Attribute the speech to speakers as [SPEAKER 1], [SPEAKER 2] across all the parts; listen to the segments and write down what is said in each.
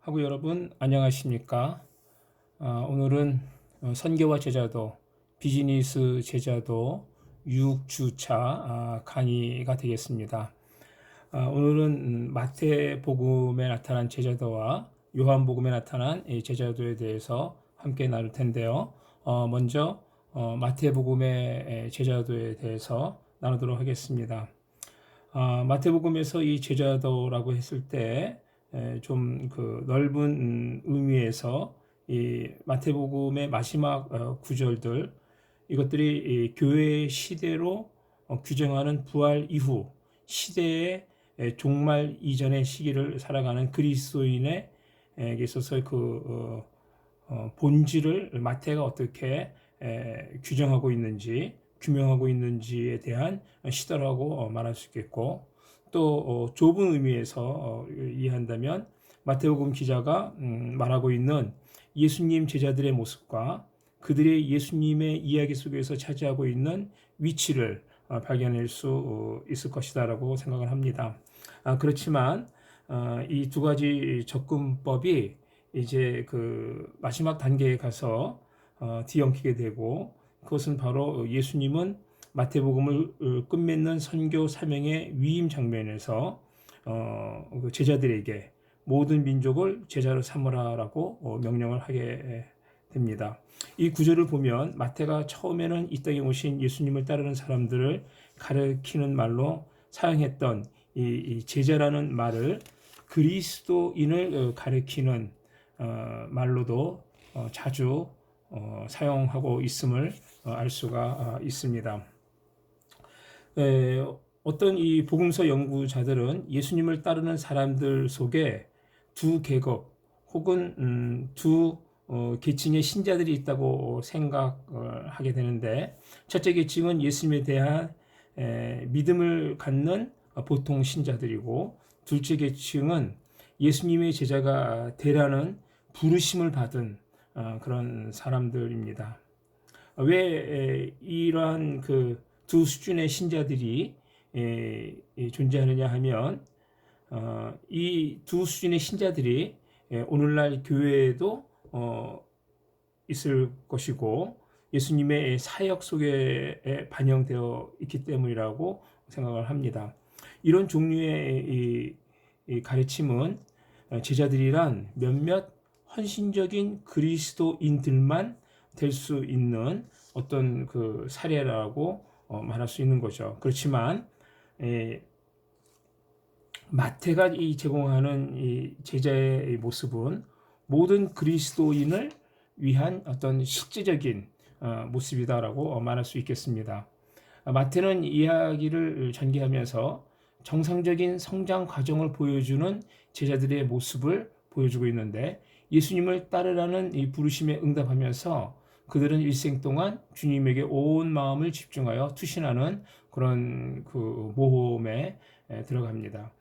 [SPEAKER 1] 하고 여러분 안녕하십니까? 오늘은 선교와 제자도, 비즈니스 제자도 6주차 강의가 되겠습니다. 오늘은 마태복음에 나타난 제자도와 요한복음에 나타난 이 제자도에 대해서 함께 나눌 텐데요. 먼저 마태복음의 제자도에 대해서 나누도록 하겠습니다. 마태복음에서 이 제자도라고 했을 때 좀 그 넓은 의미에서 이 마태복음의 마지막 구절들, 이것들이 이 교회 시대로 규정하는 부활 이후 시대의 종말 이전의 시기를 살아가는 그리스도인에 있어서 그 본질을 마태가 어떻게 규정하고 있는지, 규명하고 있는지에 대한 시도라고 말할 수 있겠고, 또 좁은 의미에서 이해한다면 마태복음 기자가 말하고 있는 예수님 제자들의 모습과 그들의 예수님의 이야기 속에서 차지하고 있는 위치를 발견할 수 있을 것이다라고 생각을 합니다. 그렇지만 이 두 가지 접근법이 이제 그 마지막 단계에 가서 뒤엉키게 되고, 그것은 바로 예수님은 마태복음을 끝맺는 선교 사명의 위임 장면에서 그 제자들에게 모든 민족을 제자로 삼으라라고 명령을 하게 됩니다. 이 구절을 보면 마태가 처음에는 이 땅에 오신 예수님을 따르는 사람들을 가르치는 말로 사용했던 이 제자라는 말을 그리스도인을 가리키는 말로도 자주 사용하고 있음을 알 수가 있습니다. 어떤 이 복음서 연구자들은 예수님을 따르는 사람들 속에 두 계급 혹은 두 계층의 신자들이 있다고 생각을 하게 되는데, 첫째 계층은 예수님에 대한 믿음을 갖는 보통 신자들이고, 둘째 계층은 예수님의 제자가 되라는 부르심을 받은 그런 사람들입니다. 왜 이러한 그 두 수준의 신자들이 존재하느냐 하면, 이 두 수준의 신자들이 오늘날 교회에도 있을 것이고 예수님의 사역 속에 반영되어 있기 때문이라고 생각을 합니다. 이런 종류의 이 가르침은 제자들이란 몇몇 헌신적인 그리스도인들만 될 수 있는 어떤 그 사례라고 말할 수 있는 거죠. 그렇지만 마태가 이 제공하는 이 제자의 모습은 모든 그리스도인을 위한 어떤 실제적인 모습이다라고 말할 수 있겠습니다. 마태는 이야기를 전개하면서 정상적인 성장 과정을 보여주는 제자들의 모습을 보여주고 있는데, 예수님을 따르라는 이 부르심에 응답하면서 그들은 일생 동안 주님에게 온 마음을 집중하여 투신하는 그런 그 모험에 들어갑니다.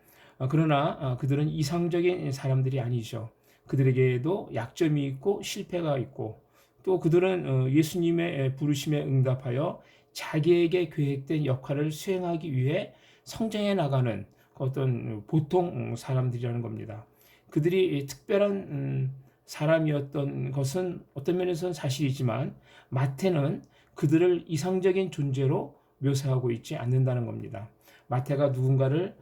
[SPEAKER 1] 그러나 그들은 이상적인 사람들이 아니죠. 그들에게도 약점이 있고 실패가 있고, 또 그들은 예수님의 부르심에 응답하여 자기에게 계획된 역할을 수행하기 위해 성장해 나가는 어떤 보통 사람들이라는 겁니다. 그들이 특별한 사람이었던 것은 어떤 면에서는 사실이지만, 마태는 그들을 이상적인 존재로 묘사하고 있지 않는다는 겁니다. 마태가 누군가를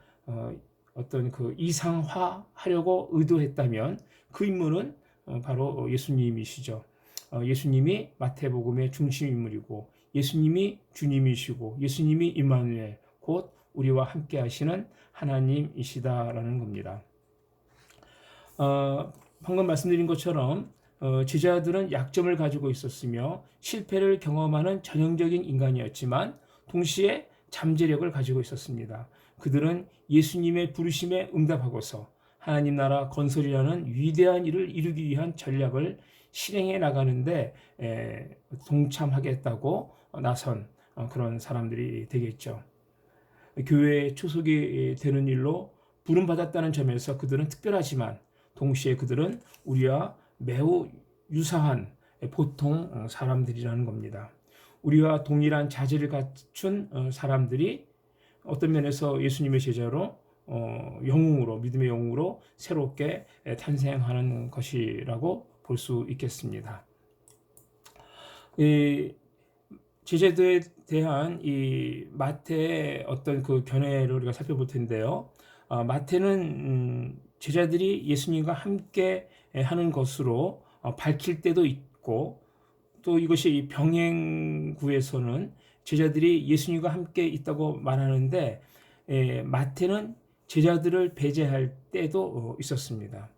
[SPEAKER 1] 어떤 그 이상화하려고 의도했다면 그 인물은 바로 예수님이시죠. 예수님이 마태복음의 중심 인물이고, 예수님이 주님이시고, 예수님이 임마누엘, 곧 우리와 함께 하시는 하나님이시다라는 겁니다. 방금 말씀드린 것처럼 제자들은 약점을 가지고 있었으며 실패를 경험하는 전형적인 인간이었지만 동시에 잠재력을 가지고 있었습니다. 그들은 예수님의 부르심에 응답하고서 하나님 나라 건설이라는 위대한 일을 이루기 위한 전략을 실행해 나가는데 동참하겠다고 나선 그런 사람들이 되겠죠. 교회의 초석이 되는 일로 부름받았다는 점에서 그들은 특별하지만 동시에 그들은 우리와 매우 유사한 보통 사람들이라는 겁니다. 우리와 동일한 자질을 갖춘 사람들이 어떤 면에서 예수님의 제자로 영웅으로, 믿음의 영웅으로 새롭게 탄생하는 것이라고 볼 수 있겠습니다. 이 제자들에 대한 이 마태의 어떤 그 견해를 우리가 살펴볼 텐데요. 마태는 제자들이 예수님과 함께 하는 것으로 밝힐 때도 있고, 또 이것이 이 병행구에서는 제자들이 예수님과 함께 있다고 말하는데, 마태는 제자들을 배제할 때도 있었습니다.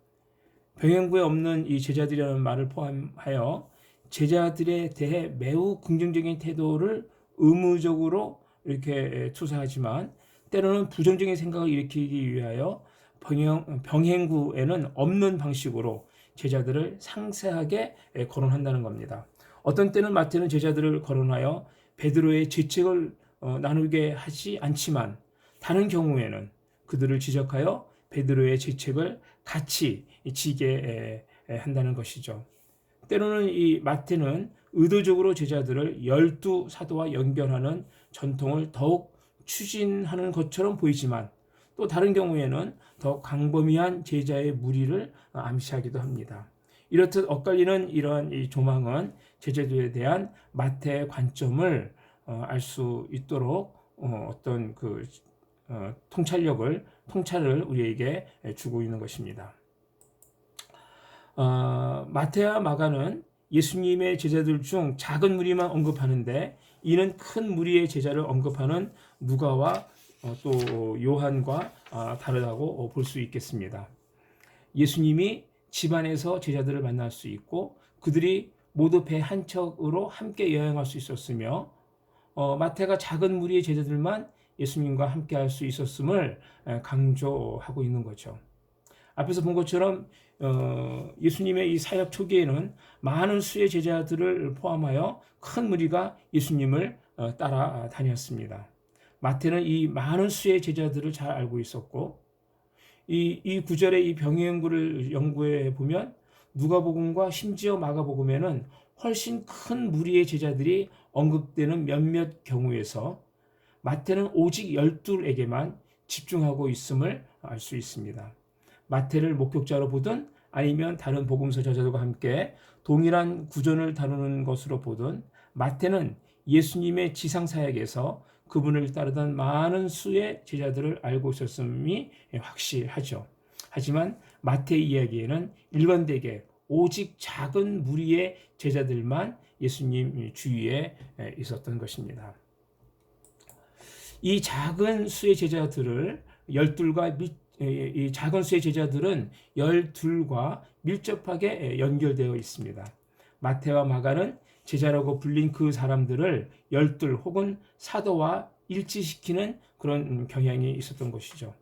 [SPEAKER 1] 병행구에 없는 이 제자들이라는 말을 포함하여 제자들에 대해 매우 긍정적인 태도를 의무적으로 이렇게 투사하지만, 때로는 부정적인 생각을 일으키기 위하여 병행구에는 없는 방식으로 제자들을 상세하게 거론한다는 겁니다. 어떤 때는 마태는 제자들을 거론하여 베드로의 죄책을 나누게 하지 않지만, 다른 경우에는 그들을 지적하여 베드로의 죄책을 같이 지게 한다는 것이죠. 때로는 이 마태는 의도적으로 제자들을 12사도와 연결하는 전통을 더욱 추진하는 것처럼 보이지만, 또 다른 경우에는 더 광범위한 제자의 무리를 암시하기도 합니다. 이렇듯 엇갈리는 이러한 이 조망은 제자들에 대한 마태의 관점을 알 수 있도록 어떤 그 통찰을 우리에게 주고 있는 것입니다. 마태와 마가는 예수님의 제자들 중 작은 무리만 언급하는데, 이는 큰 무리의 제자를 언급하는 누가와 또 요한과 다르다고 볼 수 있겠습니다. 예수님이 집안에서 제자들을 만날 수 있고, 그들이 모두 배 한 척으로 함께 여행할 수 있었으며, 마태가 작은 무리의 제자들만 예수님과 함께 할 수 있었음을 강조하고 있는 거죠. 앞에서 본 것처럼 예수님의 이 사역 초기에는 많은 수의 제자들을 포함하여 큰 무리가 예수님을 따라다녔습니다. 마태는 이 많은 수의 제자들을 잘 알고 있었고, 이 구절의 이 병행구를 연구해 보면 누가복음과 심지어 마가복음에는 훨씬 큰 무리의 제자들이 언급되는 몇몇 경우에서 마태는 오직 12에게만 집중하고 있음을 알 수 있습니다. 마태를 목격자로 보든 아니면 다른 복음서 저자들과 함께 동일한 구전을 다루는 것으로 보든, 마태는 예수님의 지상사역에서 그분을 따르던 많은 수의 제자들을 알고 있었음이 확실하죠. 하지만 마태의 이야기에는 일관되게 오직 작은 무리의 제자들만 예수님 주위에 있었던 것입니다. 이 작은 수의 제자들을 이 작은 수의 제자들은 12과 밀접하게 연결되어 있습니다. 마태와 마가는 제자라고 불린 그 사람들을 12 혹은 사도와 일치시키는 그런 경향이 있었던 것이죠.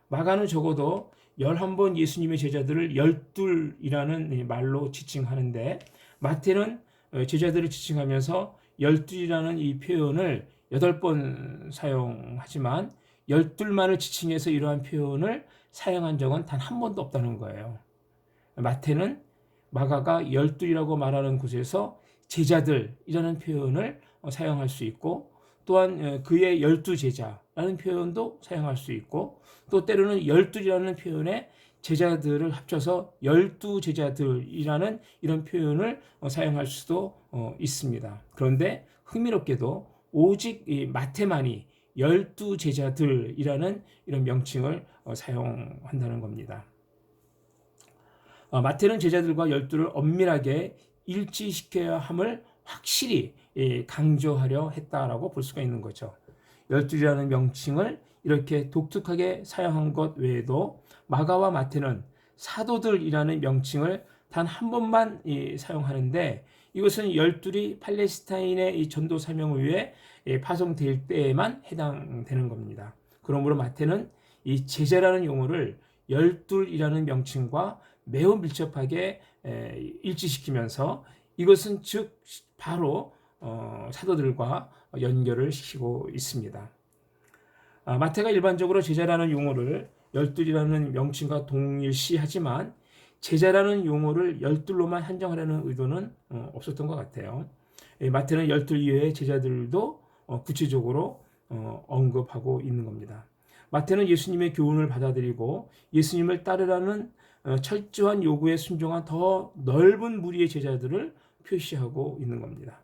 [SPEAKER 1] 마가는 적어도 11번 예수님의 제자들을 12이라는 말로 지칭하는데, 마태는 제자들을 지칭하면서 12이라는 이 표현을 8번 사용하지만 12만을 지칭해서 이러한 표현을 사용한 적은 단 한 번도 없다는 거예요. 마태는 마가가 12이라고 말하는 곳에서 제자들이라는 표현을 사용할 수 있고, 또한 그의 12제자라는 표현도 사용할 수 있고, 또 때로는 12이라는 표현에 제자들을 합쳐서 12제자들이라는 이런 표현을 사용할 수도 있습니다. 그런데 흥미롭게도 오직 이 마태만이 12제자들이라는 이런 명칭을 사용한다는 겁니다. 마태는 제자들과 12를 엄밀하게 일치시켜야 함을 확실히 강조하려 했다라고 볼 수가 있는 거죠. 12이라는 명칭을 이렇게 독특하게 사용한 것 외에도 마가와 마태는 사도들이라는 명칭을 단 한 번만 사용하는데, 이것은 12이 팔레스타인의 이 전도 사명을 위해 파송될 때에만 해당되는 겁니다. 그러므로 마태는 이 제자라는 용어를 12이라는 명칭과 매우 밀접하게 일치시키면서, 이것은 즉 바로 사도들과 연결을 시키고 있습니다. 마태가 일반적으로 제자라는 용어를 12이라는 명칭과 동일시하지만 제자라는 용어를 12로만 한정하려는 의도는 없었던 것 같아요. 마태는 12 이외의 제자들도 구체적으로 언급하고 있는 겁니다. 마태는 예수님의 교훈을 받아들이고 예수님을 따르라는 철저한 요구에 순종한 더 넓은 무리의 제자들을 표시하고 있는 겁니다.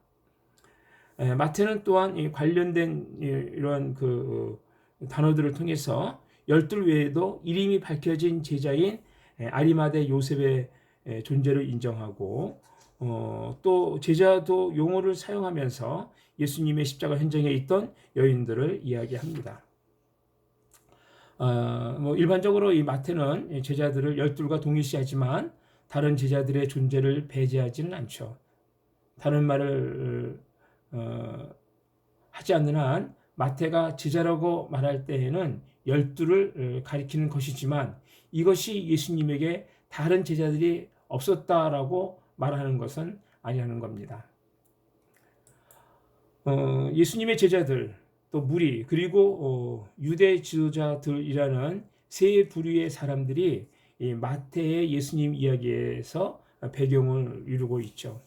[SPEAKER 1] 마태는 또한 이 관련된 이러한 그 단어들을 통해서 열둘 외에도 이름이 밝혀진 제자인 아리마대 요셉의 존재를 인정하고 또 제자도 용어를 사용하면서 예수님의 십자가 현장에 있던 여인들을 이야기합니다. 일반적으로 이 마태는 제자들을 열둘과 동일시하지만 다른 제자들의 존재를 배제하지는 않죠. 다른 말을 하지 않는 한 마태가 제자라고 말할 때에는 열둘을 가리키는 것이지만 이것이 예수님에게 다른 제자들이 없었다라고 말하는 것은 아니라는 겁니다. 예수님의 제자들, 또 무리, 그리고 유대 지도자들이라는 세 부류의 사람들이 이 마태의 예수님 이야기에서 배경을 이루고 있죠.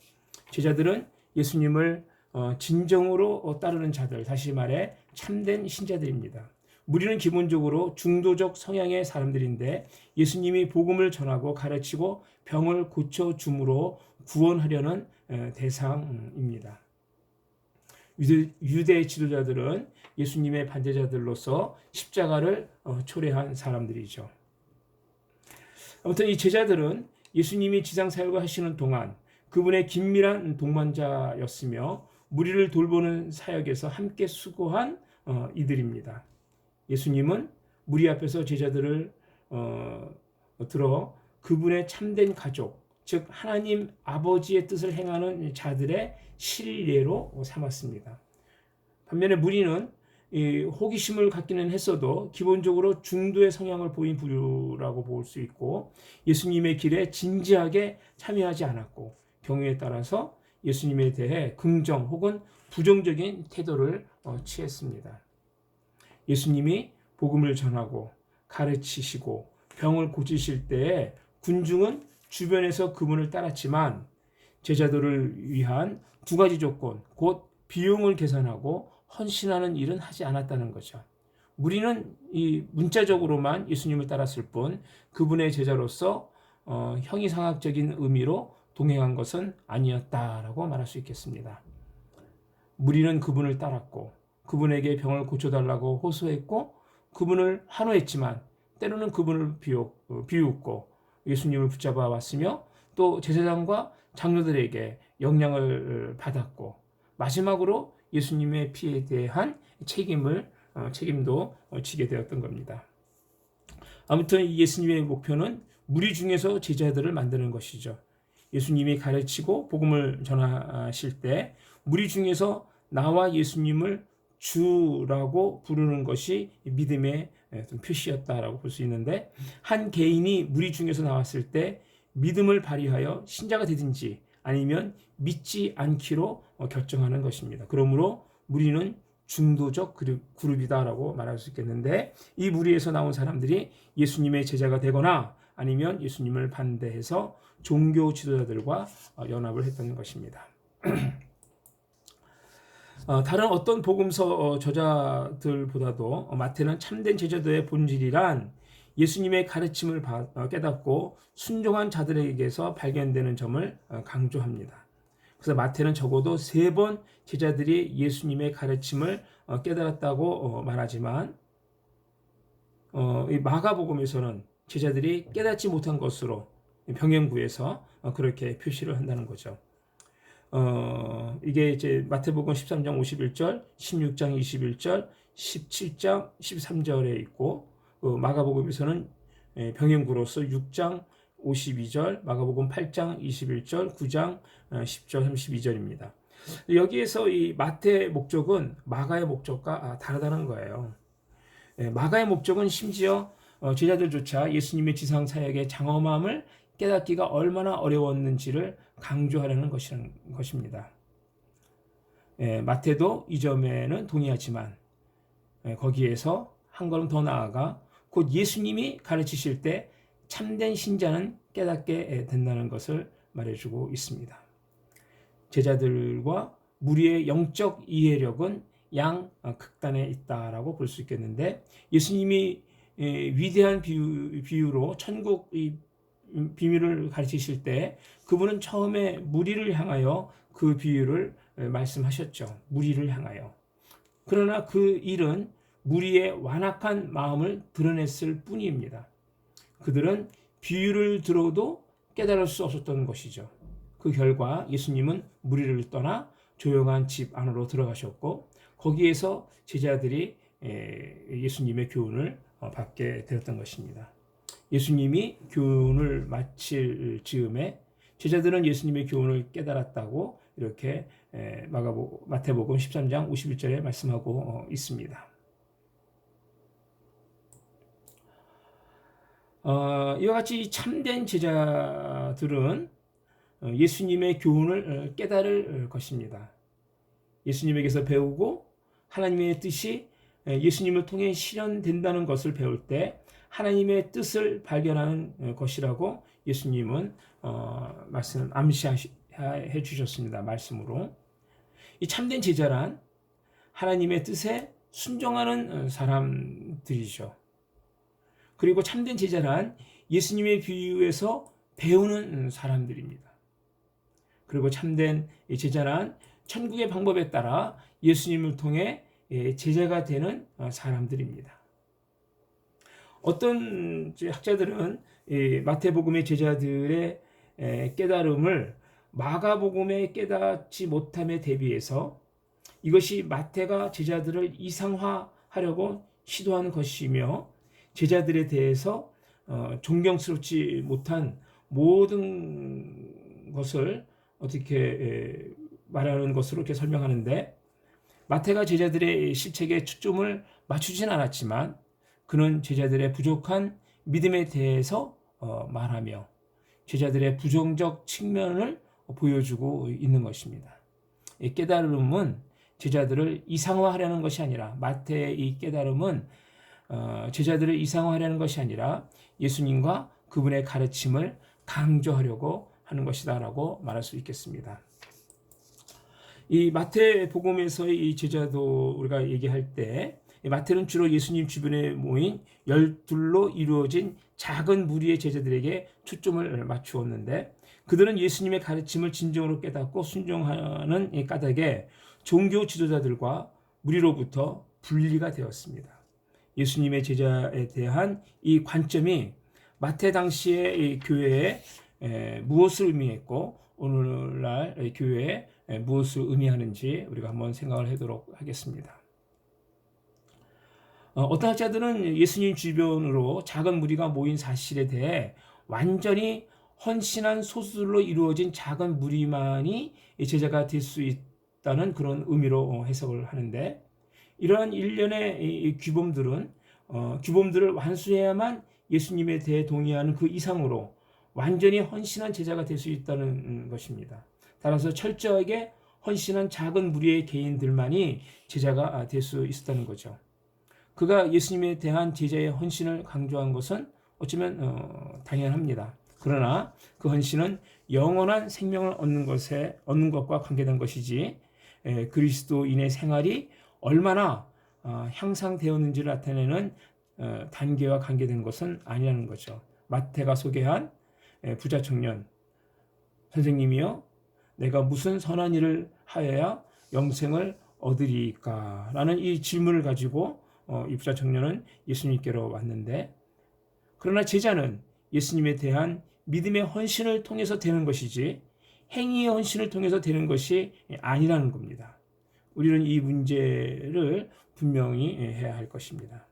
[SPEAKER 1] 제자들은 예수님을 진정으로 따르는 자들, 다시 말해 참된 신자들입니다. 무리는 기본적으로 중도적 성향의 사람들인데 예수님이 복음을 전하고 가르치고 병을 고쳐줌으로 구원하려는 대상입니다. 유대 지도자들은 예수님의 반대자들로서 십자가를 초래한 사람들이죠. 아무튼 이 제자들은 예수님이 지상사역을 하시는 동안 그분의 긴밀한 동반자였으며 무리를 돌보는 사역에서 함께 수고한 이들입니다. 예수님은 무리 앞에서 제자들을 들어 그분의 참된 가족, 즉 하나님 아버지의 뜻을 행하는 자들의 실례로 삼았습니다. 반면에 무리는 호기심을 갖기는 했어도 기본적으로 중도의 성향을 보인 부류라고 볼 수 있고 예수님의 길에 진지하게 참여하지 않았고 경우에 따라서 예수님에 대해 긍정 혹은 부정적인 태도를 취했습니다. 예수님이 복음을 전하고 가르치시고 병을 고치실 때에 군중은 주변에서 그분을 따랐지만 제자들을 위한 두 가지 조건, 곧 비용을 계산하고 헌신하는 일은 하지 않았다는 거죠. 무리는 이 문자적으로만 예수님을 따랐을 뿐 그분의 제자로서 형이상학적인 의미로 동행한 것은 아니었다라고 말할 수 있겠습니다. 무리는 그분을 따랐고 그분에게 병을 고쳐달라고 호소했고 그분을 한호했지만 때로는 그분을 비웃고 예수님을 붙잡아 왔으며 또 제사장과 장로들에게 영향을 받았고 마지막으로 예수님의 피에 대한 책임도 지게 되었던 겁니다. 아무튼 예수님의 목표는 무리 중에서 제자들을 만드는 것이죠. 예수님이 가르치고 복음을 전하실 때 무리 중에서 나와 예수님을 주라고 부르는 것이 믿음의 표시였다라고 볼 수 있는데 한 개인이 무리 중에서 나왔을 때 믿음을 발휘하여 신자가 되든지 아니면 믿지 않기로 결정하는 것입니다. 그러므로 무리는 중도적 그룹이다라고 말할 수 있겠는데 이 무리에서 나온 사람들이 예수님의 제자가 되거나 아니면 예수님을 반대해서 종교 지도자들과 연합을 했던 것입니다. 다른 어떤 복음서 저자들보다도 마태는 참된 제자도의 본질이란 예수님의 가르침을 깨닫고 순종한 자들에게서 발견되는 점을 강조합니다. 그래서 마태는 적어도 3번 제자들이 예수님의 가르침을 깨달았다고 말하지만 이 마가복음에서는 제자들이 깨닫지 못한 것으로 병행구에서 그렇게 표시를 한다는 거죠. 이게 이제 마태복음 13장 51절, 16장 21절, 17장 13절에 있고 마가복음에서는 병행구로서 6장 52절, 마가복음 8장 21절, 9장 10절 32절입니다. 여기에서 이 마태의 목적은 마가의 목적과 다르다는 거예요. 마가의 목적은 심지어 제자들조차 예수님의 지상 사역의 장엄함을 깨닫기가 얼마나 어려웠는지를 강조하려는 것입니다. 마태도 이 점에는 동의하지만 거기에서 한 걸음 더 나아가 곧 예수님이 가르치실 때 참된 신자는 깨닫게 된다는 것을 말해주고 있습니다. 제자들과 무리의 영적 이해력은 극단에 있다라고 볼 수 있겠는데, 예수님이 위대한 비유로 천국 비밀을 가르치실 때 그분은 처음에 무리를 향하여 그 비유를 말씀하셨죠. 무리를 향하여. 그러나 그 일은 무리의 완악한 마음을 드러냈을 뿐입니다. 그들은 비유를 들어도 깨달을 수 없었던 것이죠. 그 결과 예수님은 무리를 떠나 조용한 집 안으로 들어가셨고, 거기에서 제자들이 예수님의 교훈을 받게 되었던 것입니다. 예수님이 교훈을 마칠 즈음에 제자들은 예수님의 교훈을 깨달았다고 이렇게 마태복음 13장 51절에 말씀하고 있습니다. 이와 같이 참된 제자들은 예수님의 교훈을 깨달을 것입니다. 예수님에게서 배우고 하나님의 뜻이 예수님을 통해 실현된다는 것을 배울 때 하나님의 뜻을 발견하는 것이라고 예수님은 암시해 주셨습니다. 말씀으로. 이 참된 제자란 하나님의 뜻에 순종하는 사람들이죠. 그리고 참된 제자란 예수님의 비유에서 배우는 사람들입니다. 그리고 참된 제자란 천국의 방법에 따라 예수님을 통해 제자가 되는 사람들입니다. 어떤 학자들은 마태복음의 제자들의 깨달음을 마가복음에 깨닫지 못함에 대비해서 이것이 마태가 제자들을 이상화하려고 시도한 것이며 제자들에 대해서 존경스럽지 못한 모든 것을 어떻게 말하는 것으로 이렇게 설명하는데, 마태가 제자들의 실책에 초점을 맞추진 않았지만 그는 제자들의 부족한 믿음에 대해서 말하며 제자들의 부정적 측면을 보여주고 있는 것입니다. 이 깨달음은 제자들을 이상화하려는 것이 아니라, 마태의 이 깨달음은 제자들을 이상화하려는 것이 아니라 예수님과 그분의 가르침을 강조하려고 하는 것이다라고 말할 수 있겠습니다. 이 마태복음에서의 이 제자도 우리가 얘기할 때, 마태는 주로 예수님 주변에 모인 12로 이루어진 작은 무리의 제자들에게 초점을 맞추었는데, 그들은 예수님의 가르침을 진정으로 깨닫고 순종하는 이 까닭에 종교 지도자들과 무리로부터 분리가 되었습니다. 예수님의 제자에 대한 이 관점이 마태 당시의 이 교회에 무엇을 의미했고 오늘날 교회에 무엇을 의미하는지 우리가 한번 생각을 해보도록 하겠습니다. 어떤 학자들은 예수님 주변으로 작은 무리가 모인 사실에 대해 완전히 헌신한 소수들로 이루어진 작은 무리만이 제자가 될 수 있다는 그런 의미로 해석을 하는데, 이러한 일련의 규범들을 완수해야만 예수님에 대해 동의하는 그 이상으로 완전히 헌신한 제자가 될 수 있다는 것입니다. 따라서 철저하게 헌신한 작은 무리의 개인들만이 제자가 될 수 있었다는 거죠. 그가 예수님에 대한 제자의 헌신을 강조한 것은 어쩌면 당연합니다. 그러나 그 헌신은 영원한 생명을 얻는 것과 관계된 것이지 그리스도인의 생활이 얼마나 향상되었는지를 나타내는 단계와 관계된 것은 아니라는 거죠. 마태가 소개한 부자 청년, 선생님이여 내가 무슨 선한 일을 하여야 영생을 얻으리까? 라는 이 질문을 가지고 이 부자 청년은 예수님께로 왔는데, 그러나 제자는 예수님에 대한 믿음의 헌신을 통해서 되는 것이지 행위의 헌신을 통해서 되는 것이 아니라는 겁니다. 우리는 이 문제를 분명히 해야 할 것입니다.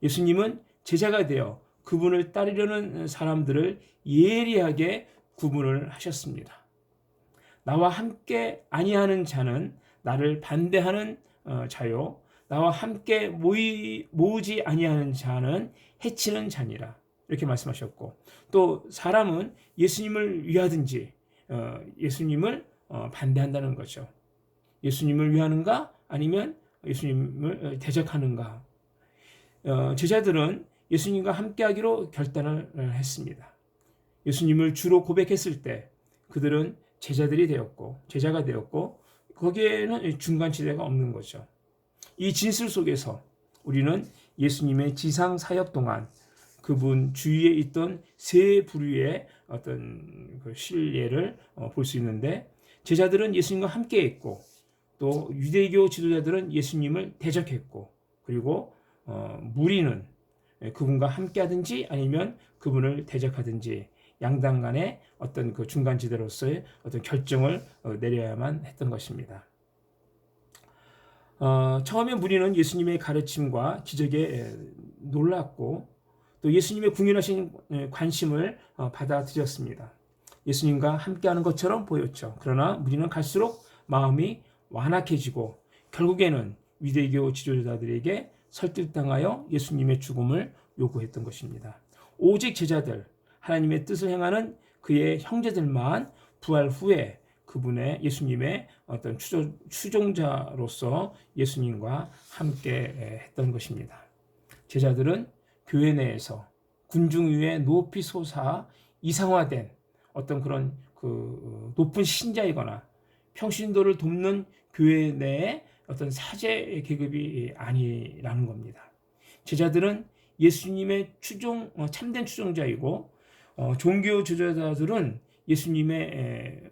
[SPEAKER 1] 예수님은 제자가 되어 그분을 따르려는 사람들을 예리하게 구분을 하셨습니다. 나와 함께 아니하는 자는 나를 반대하는 자요, 나와 함께 모으지 아니하는 자는 해치는 자니라, 이렇게 말씀하셨고, 또 사람은 예수님을 위하든지 예수님을 반대한다는 거죠. 예수님을 위하는가 아니면 예수님을 대적하는가. 제자들은 예수님과 함께하기로 결단을 했습니다. 예수님을 주로 고백했을 때 그들은 제자가 되었고 거기에는 중간지대가 없는 거죠. 이 진실 속에서 우리는 예수님의 지상 사역 동안 그분 주위에 있던 세 부류의 어떤 그 신뢰를 볼 수 있는데, 제자들은 예수님과 함께 했고, 또 유대교 지도자들은 예수님을 대적했고, 그리고 무리는 그분과 함께 하든지 아니면 그분을 대적하든지 양당 간의 어떤 그 중간지대로서의 어떤 결정을 내려야만 했던 것입니다. 처음에 무리는 예수님의 가르침과 기적에 놀랐고, 또 예수님의 궁일하신 관심을 받아들였습니다. 예수님과 함께하는 것처럼 보였죠. 그러나 무리는 갈수록 마음이 완악해지고 결국에는 유대교 지도자들에게 설득당하여 예수님의 죽음을 요구했던 것입니다. 오직 제자들, 하나님의 뜻을 행하는 그의 형제들만 부활 후에 그분의 예수님의 어떤 추종자로서 예수님과 함께 했던 것입니다. 제자들은 교회 내에서 군중 위에 높이 솟아 이상화된 어떤 그런 그 높은 신자이거나 평신도를 돕는 교회 내의 어떤 사제 계급이 아니라는 겁니다. 제자들은 예수님의 참된 추종자이고, 종교 지도자들은 예수님을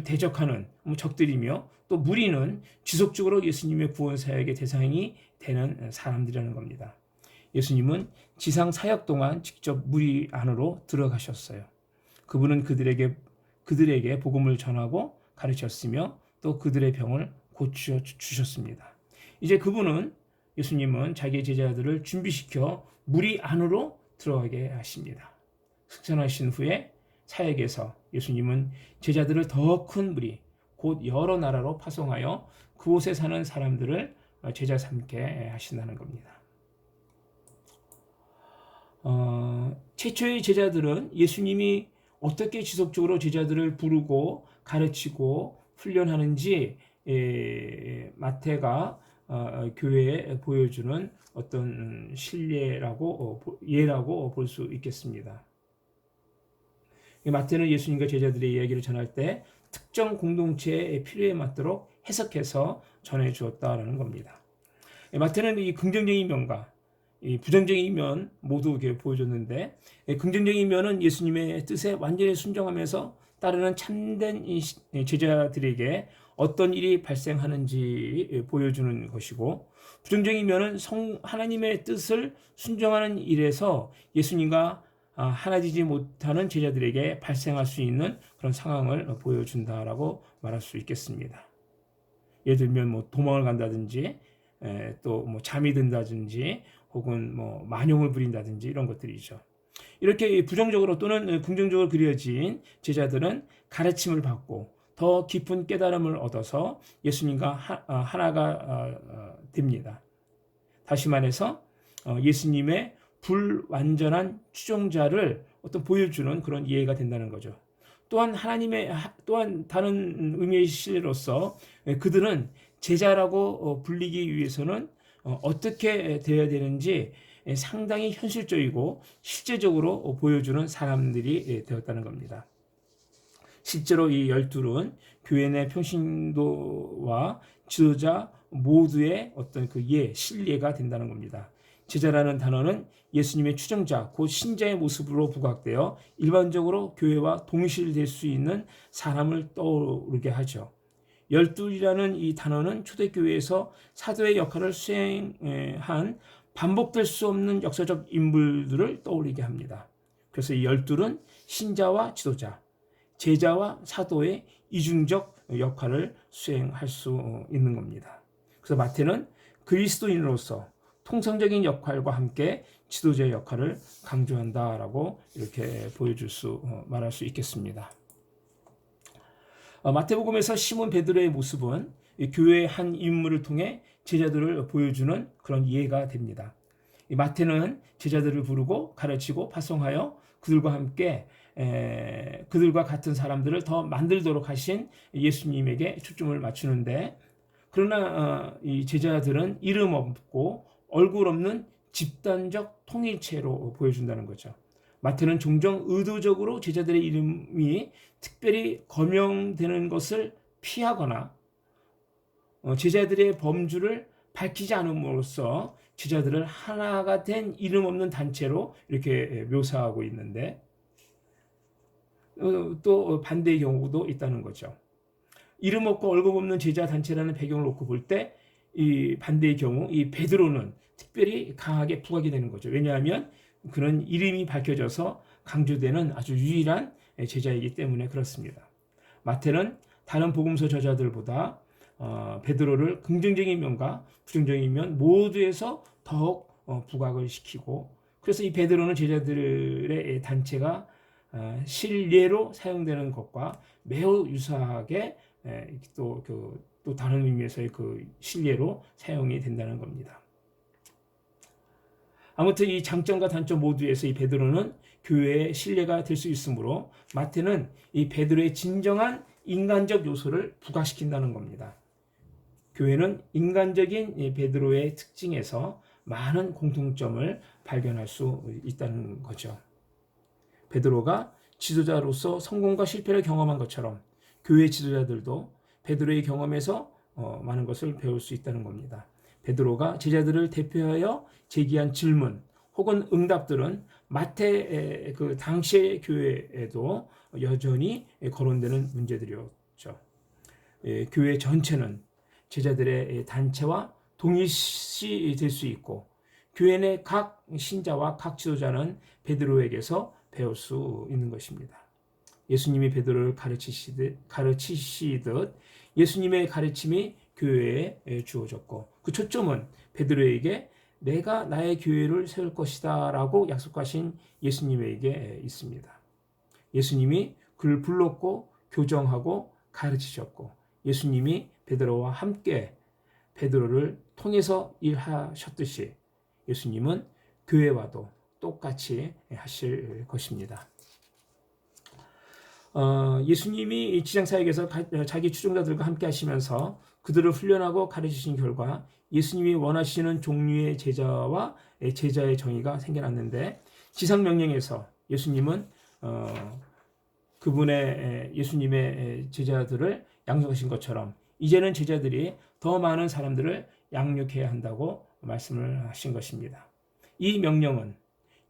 [SPEAKER 1] 대적하는 적들이며, 또 무리는 지속적으로 예수님의 구원 사역의 대상이 되는 사람들이라는 겁니다. 예수님은 지상 사역 동안 직접 무리 안으로 들어가셨어요. 그분은 그들에게 복음을 전하고 가르쳤으며 또 그들의 병을 고쳐 주셨습니다. 이제 예수님은 자기의 제자들을 준비시켜 무리 안으로 들어가게 하십니다. 승천하신 후에 사역에서 예수님은 제자들을 더 큰 무리, 곧 여러 나라로 파송하여 그곳에 사는 사람들을 제자 삼게 하신다는 겁니다. 최초의 제자들은 예수님이 어떻게 지속적으로 제자들을 부르고 가르치고 훈련하는지 마태가 교회에 보여주는 어떤 예라고 볼 수 있겠습니다. 마태는 예수님과 제자들의 이야기를 전할 때 특정 공동체의 필요에 맞도록 해석해서 전해 주었다라는 겁니다. 마태는 이 긍정적인 면과 이 부정적인 면 모두 보여줬는데, 긍정적인 면은 예수님의 뜻에 완전히 순종하면서 따르는 참된 제자들에게 어떤 일이 발생하는지 보여주는 것이고, 부정적인 면은 하나님의 뜻을 순종하는 일에서 예수님과 하나되지 못하는 제자들에게 발생할 수 있는 그런 상황을 보여준다라고 말할 수 있겠습니다. 예를 들면 도망을 간다든지, 또 잠이 든다든지, 혹은 만용을 부린다든지 이런 것들이죠. 이렇게 부정적으로 또는 긍정적으로 그려진 제자들은 가르침을 받고 더 깊은 깨달음을 얻어서 예수님과 하나가 됩니다. 다시 말해서 예수님의 불완전한 추종자를 보여주는 그런 이해가 된다는 거죠. 또한 다른 의미의 실로서 그들은 제자라고 불리기 위해서는 어떻게 되어야 되는지 상당히 현실적이고 실제적으로 보여주는 사람들이 되었다는 겁니다. 실제로 이 12은 교회 내 평신도와 지도자 모두의 어떤 신뢰가 된다는 겁니다. 제자라는 단어는 예수님의 추종자, 곧 신자의 모습으로 부각되어 일반적으로 교회와 동실될 수 있는 사람을 떠오르게 하죠. 12이라는 이 단어는 초대교회에서 사도의 역할을 수행한 반복될 수 없는 역사적 인물들을 떠올리게 합니다. 그래서 이 12은 신자와 지도자, 제자와 사도의 이중적 역할을 수행할 수 있는 겁니다. 그래서 마태는 그리스도인으로서 통상적인 역할과 함께 지도자의 역할을 강조한다라고 이렇게 말할 수 있겠습니다. 마태복음에서 시몬 베드로의 모습은 교회의 한 인물을 통해 제자들을 보여주는 그런 이해가 됩니다. 마태는 제자들을 부르고 가르치고 파송하여 그들과 함께 그들과 같은 사람들을 더 만들도록 하신 예수님에게 초점을 맞추는데, 그러나 이 제자들은 이름 없고 얼굴 없는 집단적 통일체로 보여준다는 거죠. 마태는 종종 의도적으로 제자들의 이름이 특별히 거명되는 것을 피하거나 제자들의 범주를 밝히지 않음으로써 제자들을 하나가 된 이름 없는 단체로 이렇게 묘사하고 있는데, 또 반대의 경우도 있다는 거죠. 이름 없고 얼굴 없는 제자 단체라는 배경을 놓고 볼 때 이 반대의 경우 이 베드로는 특별히 강하게 부각이 되는 거죠. 왜냐하면 그런 이름이 밝혀져서 강조되는 아주 유일한 제자이기 때문에 그렇습니다. 마태는 다른 복음서 저자들보다 베드로를 긍정적인 면과 부정적인 면 모두에서 더욱 부각을 시키고, 그래서 이 베드로는 제자들의 단체가 실례로 사용되는 것과 매우 유사하게 또 다른 의미에서의 그 실례로 사용이 된다는 겁니다. 아무튼 이 장점과 단점 모두에서 이 베드로는 교회의 신뢰가 될 수 있으므로 마태는 이 베드로의 진정한 인간적 요소를 부각시킨다는 겁니다. 교회는 인간적인 베드로의 특징에서 많은 공통점을 발견할 수 있다는 거죠. 베드로가 지도자로서 성공과 실패를 경험한 것처럼 교회 지도자들도 베드로의 경험에서 많은 것을 배울 수 있다는 겁니다. 베드로가 제자들을 대표하여 제기한 질문 혹은 응답들은 마태 그 당시의 교회에도 여전히 거론되는 문제들이었죠. 교회 전체는 제자들의 단체와 동일시 될 수 있고, 교회 내 각 신자와 각 지도자는 베드로에게서 배울 수 있는 것입니다. 예수님이 베드로를 가르치시듯 예수님의 가르침이 교회에 주어졌고, 그 초점은 베드로에게 내가 나의 교회를 세울 것이다 라고 약속하신 예수님에게 있습니다. 예수님이 그를 불렀고 교정하고 가르치셨고, 예수님이 베드로와 함께 베드로를 통해서 일하셨듯이 예수님은 교회와도 똑같이 하실 것입니다. 예수님이 지상사역에서 자기 추종자들과 함께 하시면서 그들을 훈련하고 가르치신 결과 예수님이 원하시는 종류의 제자와 제자의 정의가 생겨났는데, 지상명령에서 예수님은 예수님의 제자들을 양육하신 것처럼 이제는 제자들이 더 많은 사람들을 양육해야 한다고 말씀을 하신 것입니다. 이 명령은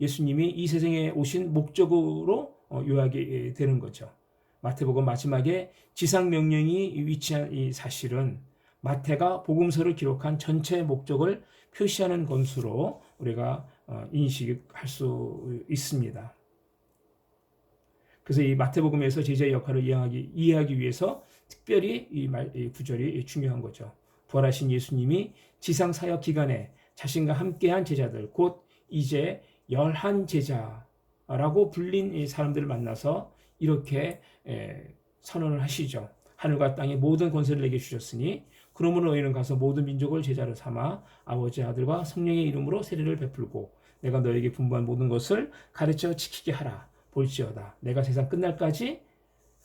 [SPEAKER 1] 예수님이 이 세상에 오신 목적으로 요약이 되는 거죠. 마태복음 마지막에 지상명령이 위치한 이 사실은 마태가 복음서를 기록한 전체 목적을 표시하는 것으로 우리가 인식할 수 있습니다. 그래서 이 마태복음에서 제자의 역할을 이해하기 위해서 특별히 이 구절이 중요한 거죠. 부활하신 예수님이 지상 사역 기간에 자신과 함께한 제자들, 곧 이제 11제자라고 불린 이 사람들을 만나서 이렇게 선언을 하시죠. 하늘과 땅의 모든 권세를 내게 주셨으니 그러므로 너희는 가서 모든 민족을 제자로 삼아 아버지 아들과 성령의 이름으로 세례를 베풀고 내가 너에게 분부한 모든 것을 가르쳐 지키게 하라. 볼지어다 내가 세상 끝날까지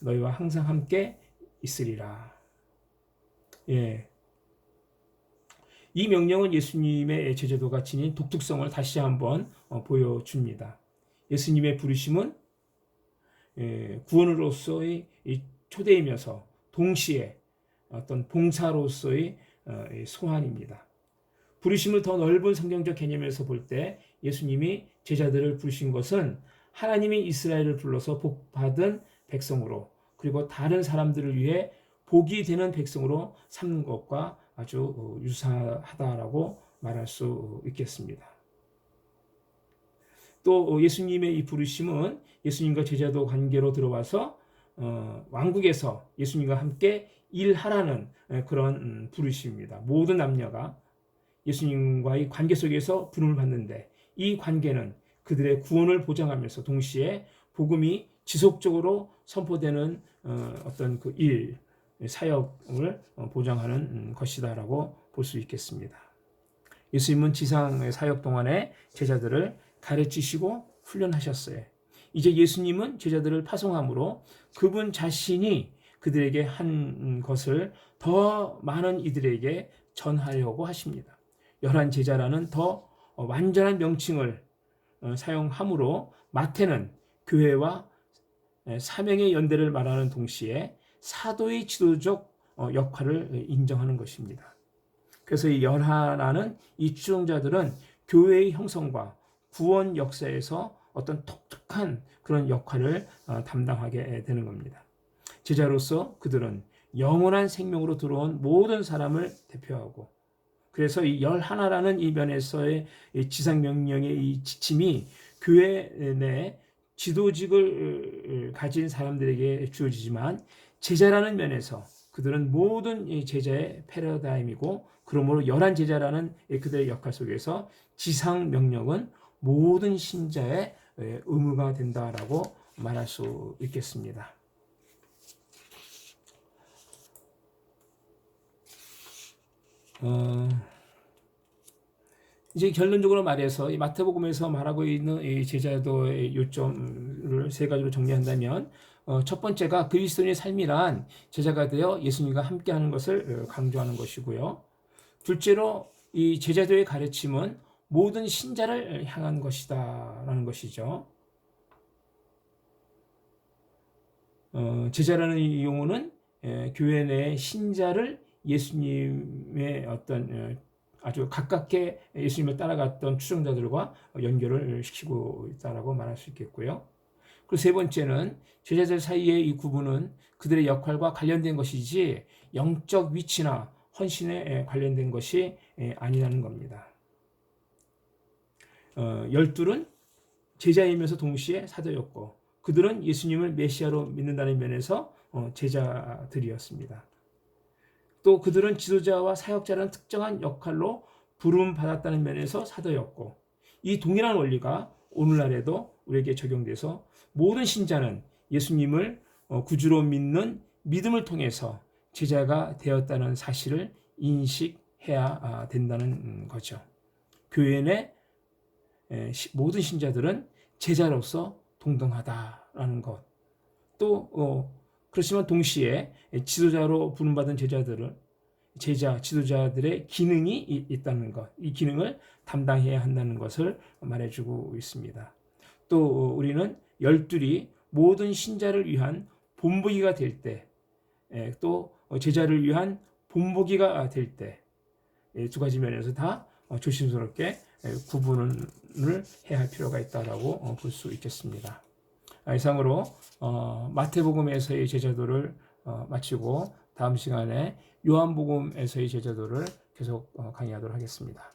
[SPEAKER 1] 너희와 항상 함께 있으리라. 예. 이 명령은 예수님의 제자도가 지닌 독특성을 다시 한번 보여줍니다. 예수님의 부르심은 구원으로서의 초대이면서 동시에 어떤 봉사로서의 소환입니다. 부르심을 더 넓은 성경적 개념에서 볼 때 예수님이 제자들을 부르신 것은 하나님이 이스라엘을 불러서 복받은 백성으로, 그리고 다른 사람들을 위해 복이 되는 백성으로 삼는 것과 아주 유사하다라고 말할 수 있겠습니다. 또 예수님의 이 부르심은 예수님과 제자도 관계로 들어와서 왕국에서 예수님과 함께 일하라는 그런 부르심입니다. 모든 남녀가 예수님과의 관계 속에서 부름을 받는데, 이 관계는 그들의 구원을 보장하면서 동시에 복음이 지속적으로 선포되는 어떤 그 사역을 보장하는 것이다라고 볼 수 있겠습니다. 예수님은 지상 사역 동안에 제자들을 가르치시고 훈련하셨어요. 이제 예수님은 제자들을 파송함으로 그분 자신이 그들에게 한 것을 더 많은 이들에게 전하려고 하십니다. 11제자라는 더 완전한 명칭을 사용함으로 마태는 교회와 사명의 연대를 말하는 동시에 사도의 지도적 역할을 인정하는 것입니다. 그래서 이 열하나는 이 추종자들은 교회의 형성과 구원 역사에서 어떤 독특한 그런 역할을 담당하게 되는 겁니다. 제자로서 그들은 영원한 생명으로 들어온 모든 사람을 대표하고, 그래서 이 열하나라는 이 면에서의 지상명령의 이 지침이 교회 내 지도직을 가진 사람들에게 주어지지만, 제자라는 면에서 그들은 모든 제자의 패러다임이고, 그러므로 열한 제자라는 그들의 역할 속에서 지상명령은 모든 신자의 의무가 된다라고 말할 수 있겠습니다. 이제 결론적으로 말해서 이 마태복음에서 말하고 있는 이 제자도의 요점을 세 가지로 정리한다면, 첫 번째가 그리스도인의 삶이란 제자가 되어 예수님과 함께하는 것을 강조하는 것이고요. 둘째로 이 제자도의 가르침은 모든 신자를 향한 것이다라는 것이죠. 제자라는 이 용어는 교회 내 신자를 예수님의 어떤 아주 가깝게 예수님을 따라갔던 추종자들과 연결을 시키고 있다라고 말할 수 있겠고요. 그리고 세 번째는 제자들 사이의 이 구분은 그들의 역할과 관련된 것이지 영적 위치나 헌신에 관련된 것이 아니라는 겁니다. 열둘은 제자이면서 동시에 사도였고, 그들은 예수님을 메시아로 믿는다는 면에서 제자들이었습니다. 또 그들은 지도자와 사역자라는 특정한 역할로 부름받았다는 면에서 사도였고, 이 동일한 원리가 오늘날에도 우리에게 적용돼서 모든 신자는 예수님을 구주로 믿는 믿음을 통해서 제자가 되었다는 사실을 인식해야 된다는 거죠. 교회 내 모든 신자들은 제자로서 동등하다라는 것. 또 그렇지만 동시에 지도자로 부름받은 지도자들의 기능이 있다는 것, 이 기능을 담당해야 한다는 것을 말해주고 있습니다. 또 우리는 열둘이 모든 신자를 위한 본보기가 될 때, 또 제자를 위한 본보기가 될 때, 두 가지 면에서 다 조심스럽게 구분을 해야 할 필요가 있다라고 볼 수 있겠습니다. 이상으로 마태복음에서의 제자도를 마치고 다음 시간에 요한복음에서의 제자도를 계속 강의하도록 하겠습니다.